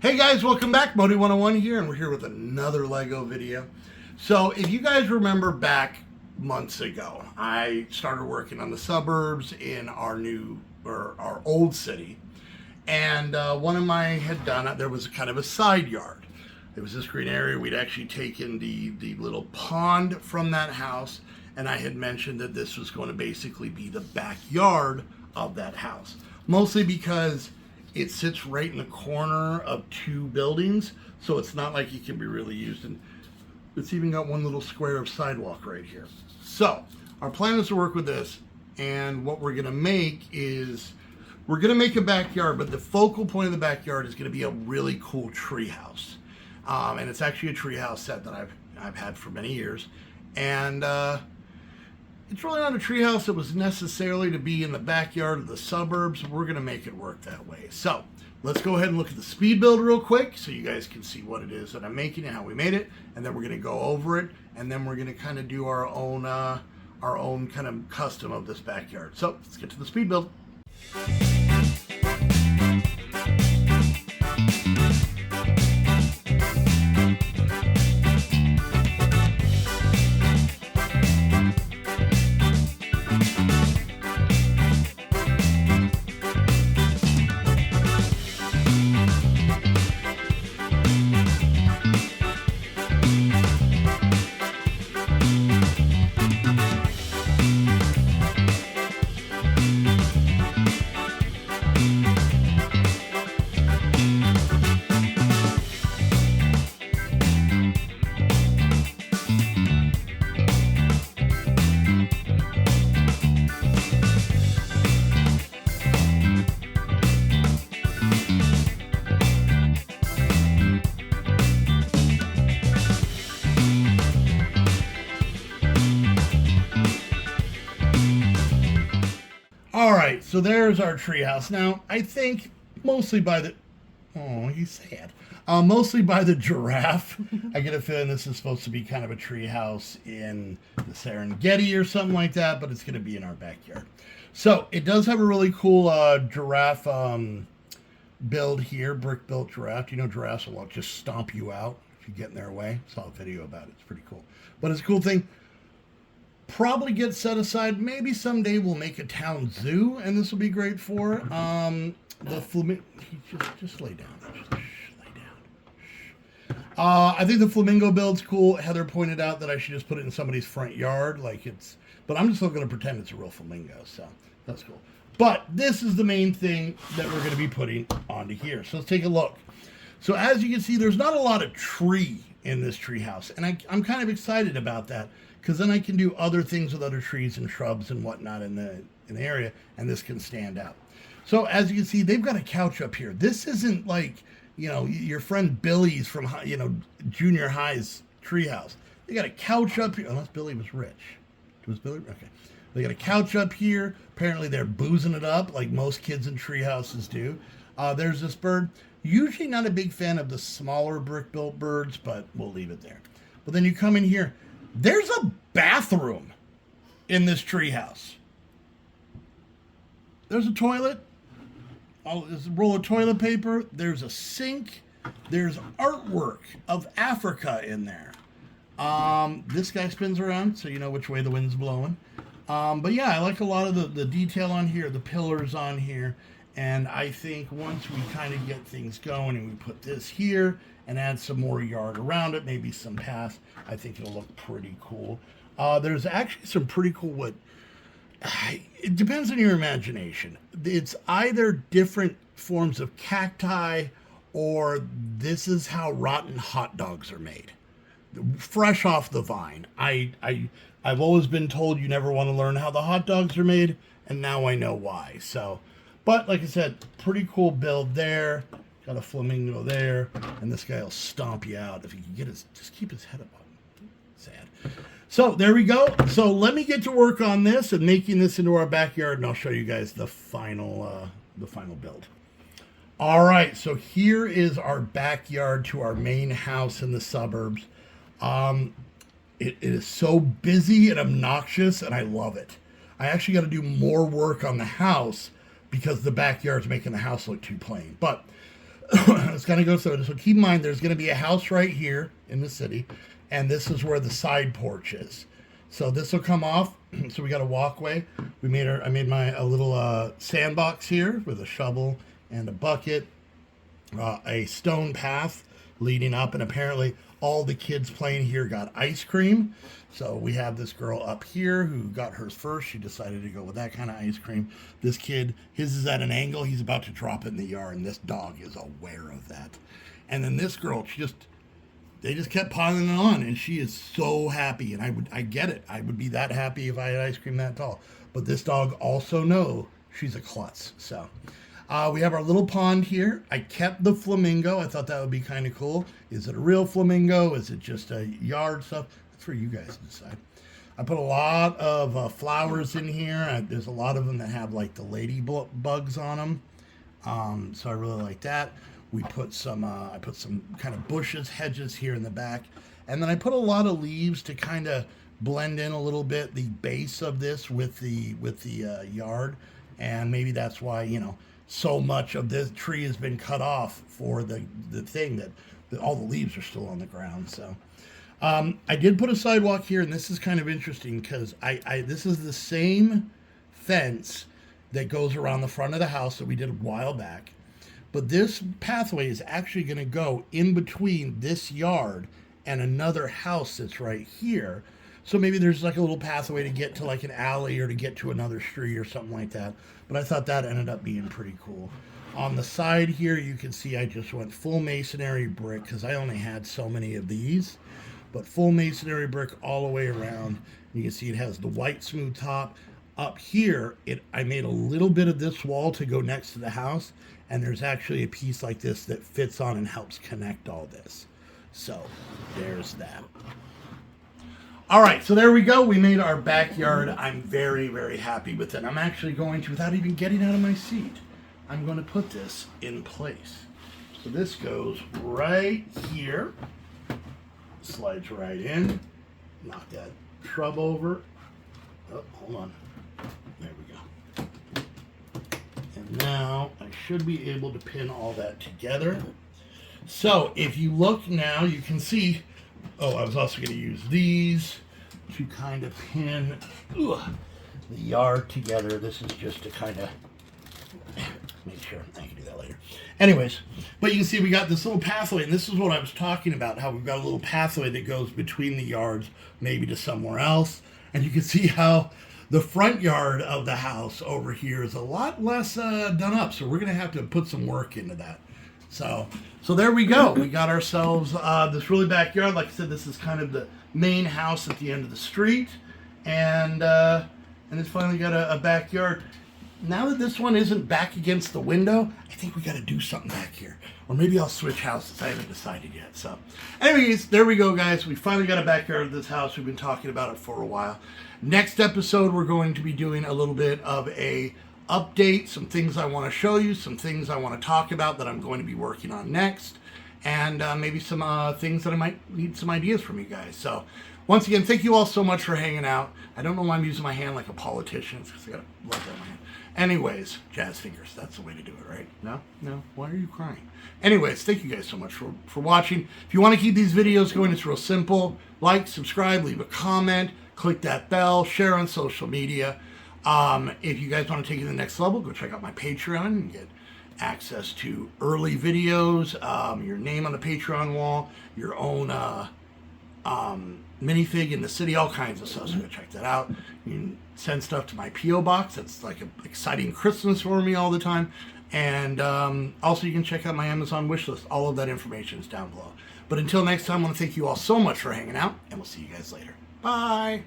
Hey guys, welcome back. Modi 101 here, and we're here with another Lego video. So if you guys remember back months ago, I started working on the suburbs in our old city. And one of my had done, there was kind of a side yard. There was this green area. We'd actually taken the little pond from that house, and I had mentioned that this was going to basically be the backyard of that house. Mostly because it sits right in the corner of two buildings, so it's not like it can be really used. And it's even got one little square of sidewalk right here. So our plan is to work with this, and what we're gonna make is we're gonna make a backyard, but the focal point of the backyard is gonna be a really cool tree house. And it's actually a tree house set that I've had for many years. And it's really not a treehouse that was necessarily to be in the backyard of the suburbs. We're going to make it work that way. So let's go ahead and look at the speed build real quick so you guys can see what it is that I'm making and how we made it. And then we're going to go over it. And then we're going to kind of do our own kind of custom of this backyard. So let's get to the speed build. All right, so there's our treehouse. Now, I think mostly by the, oh, he's sad. Mostly by the giraffe. I get a feeling this is supposed to be kind of a treehouse in the Serengeti or something like that, but it's going to be in our backyard. So it does have a really cool giraffe build here, brick built giraffe. You know, giraffes will just stomp you out if you get in their way. I saw a video about it. It's pretty cool. But it's a cool thing. Probably get set aside. Maybe someday we'll make a town zoo, and this will be great for it. The flamingo. Just lay down. Just lay down. I think the flamingo build's cool. Heather pointed out that I should just put it in somebody's front yard, like it's. But I'm just not going to pretend it's a real flamingo, so that's cool. But this is the main thing that we're going to be putting onto here. So let's take a look. So as you can see, there's not a lot of tree in this tree house, and I'm kind of excited about that, because then I can do other things with other trees and shrubs and whatnot in the area, and this can stand out. So as you can see, they've got a couch up here. This isn't like, you know, your friend Billy's from, you know, junior high's treehouse. They got a couch up here, unless Billy was rich. Was Billy? Okay. They got a couch up here. Apparently they're boozing it up like most kids in tree houses do. There's this bird. Usually not a big fan of the smaller brick-built birds, but we'll leave it there. But then you come in here. There's a bathroom in this treehouse. There's a toilet. Oh, there's a roll of toilet paper. There's a sink. There's artwork of Africa in there. This guy spins around, so you know which way the wind's blowing. But yeah, I like a lot of the detail on here, the pillars on here. And I think once we kind of get things going and we put this here and add some more yard around it, maybe some paths, I think it'll look pretty cool. There's actually some pretty cool wood. It depends on your imagination. It's either different forms of cacti, or this is how rotten hot dogs are made. Fresh off the vine. I've always been told you never want to learn how the hot dogs are made, and now I know why. So, but like I said, pretty cool build there. Got a flamingo there, and this guy will stomp you out if he can get his, just keep his head up. Sad. So there we go. So let me get to work on this and making this into our backyard, and I'll show you guys the final build. All right, so here is our backyard to our main house in the suburbs. It is so busy and obnoxious, and I love it. I actually got to do more work on the house because the backyard's making the house look too plain. But It's going to go through. So keep in mind, there's going to be a house right here in the city, and this is where the side porch is. So this will come off. So we got a walkway. I made a little sandbox here with a shovel and a bucket, a stone path leading up, and apparently all the kids playing here got ice cream. So we have this girl up here who got hers first. She decided to go with that kind of ice cream. This kid, his is at an angle. He's about to drop it in the yard, and this dog is aware of that. And then this girl, they just kept piling it on, and she is so happy. And I get it. I would be that happy if I had ice cream that tall. But this dog also knows she's a klutz. So we have our little pond here. I kept the flamingo. I thought that would be kind of cool. Is it a real flamingo? Is it just a yard stuff? That's for you guys to decide. I put a lot of flowers in here. There's a lot of them that have like the ladybugs on them. So I really like that. We put I put some kind of bushes, hedges here in the back. And then I put a lot of leaves to kind of blend in a little bit the base of this with the yard. And maybe that's why, so much of this tree has been cut off for the thing that all the leaves are still on the ground. So I did put a sidewalk here, and this is kind of interesting because this is the same fence that goes around the front of the house that we did a while back. But this pathway is actually going to go in between this yard and another house that's right here. So maybe there's like a little pathway to get to like an alley or to get to another street or something like that. But I thought that ended up being pretty cool. On the side here, you can see I just went full masonry brick because I only had so many of these. But full masonry brick all the way around. You can see it has the white smooth top. Up here, I made a little bit of this wall to go next to the house. And there's actually a piece like this that fits on and helps connect all this. So there's that. All right, so there we go. We made our backyard. I'm very, very happy with it. I'm actually going to, without even getting out of my seat, I'm going to put this in place. So this goes right here. Slides right in. Knock that shrub over. Oh, hold on. There we go. And now I should be able to pin all that together. So if you look now, you can see, I was also going to use these to kind of pin the yard together. This is just to kind of make sure. I can do that later. Anyways, but you can see we got this little pathway, and this is what I was talking about, how we've got a little pathway that goes between the yards, maybe to somewhere else. And you can see how the front yard of the house over here is a lot less done up. So we're going to have to put some work into that. So there we go. We got ourselves this really backyard. Like I said, this is kind of the main house at the end of the street. And it's finally got a backyard. Now that this one isn't back against the window, I think we got to do something back here. Or maybe I'll switch houses. I haven't decided yet. So anyways, there we go, guys. We finally got a backyard of this house. We've been talking about it for a while. Next episode, we're going to be doing a little bit of a update, some things I want to show you, some things I want to talk about that I'm going to be working on next, and maybe some things that I might need some ideas from you guys. So once again, thank you all so much for hanging out. I don't know why I'm using my hand like a politician. It's because I got a blood in my hand. Anyways, jazz fingers, that's the way to do it, right? No? Why are you crying? Anyways, thank you guys so much for watching. If you want to keep these videos going, it's real simple. Like, subscribe, leave a comment, click that bell, share on social media. If you guys want to take it to the next level, go check out my Patreon and get access to early videos, your name on the Patreon wall, your own minifig in the city, all kinds of stuff. So go check that out. You can send stuff to my P.O. box. That's like an exciting Christmas for me all the time. And also you can check out my Amazon wishlist. All of that information is down below. But until next time, I want to thank you all so much for hanging out, and we'll see you guys later. Bye.